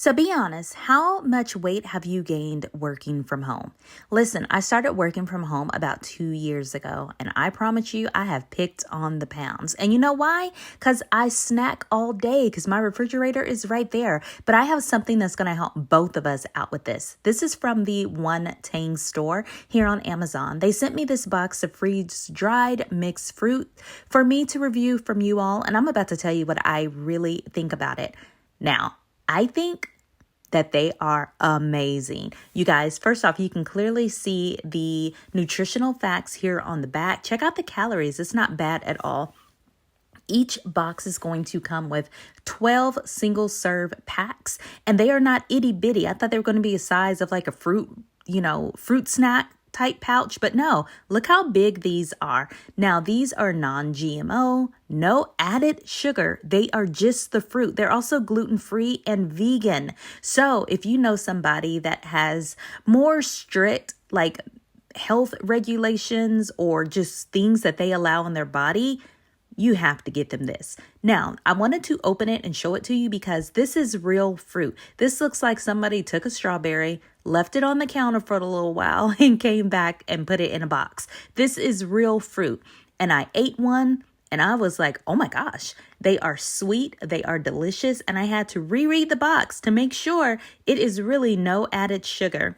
So be honest, how much weight have you gained working from home? Listen, I started working from home about 2 years ago, and I promise you, I have picked on the pounds. And you know why? Because I snack all day because my refrigerator is right there. But I have something that's going to help both of us out with this. This is from the ONETANG store here on Amazon. They sent me this box of freeze-dried mixed fruit for me to review from you all, and I'm about to tell you what I really think about it. Now, I think that they are amazing. You guys, first off, you can clearly see the nutritional facts here on the back. Check out the calories. It's not bad at all. Each box is going to come with 12 single serve packs, and they are not itty bitty. I thought they were going to be a size of like a fruit snack type pouch, but no, look how big these are. Now, these are non-GMO, no added sugar. They are just the fruit. They're also gluten-free and vegan. So if you know somebody that has more strict like health regulations or just things that they allow in their body, you have to get them this. Now, I wanted to open it and show it to you because this is real fruit. This looks like somebody took a strawberry, left it on the counter for a little while, and came back and put it in a box. This is real fruit. And I ate one and I was like, oh my gosh, they are sweet, they are delicious. And I had to reread the box to make sure it is really no added sugar.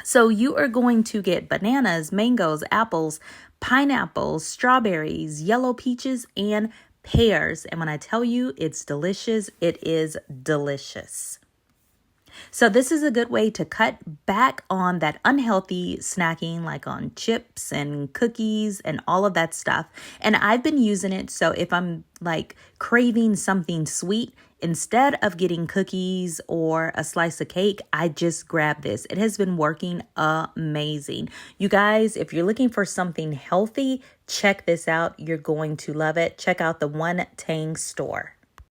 So you are going to get bananas, mangoes, apples, pineapples, strawberries, yellow peaches, and pears. And when I tell you it's delicious, it is delicious. So this is a good way to cut back on that unhealthy snacking, like on chips and cookies and all of that stuff. And I've been using it. So if I'm like craving something sweet, instead of getting cookies or a slice of cake, I just grab this. It has been working amazing. You guys, if you're looking for something healthy, check this out. You're going to love it. Check out the ONETANG store.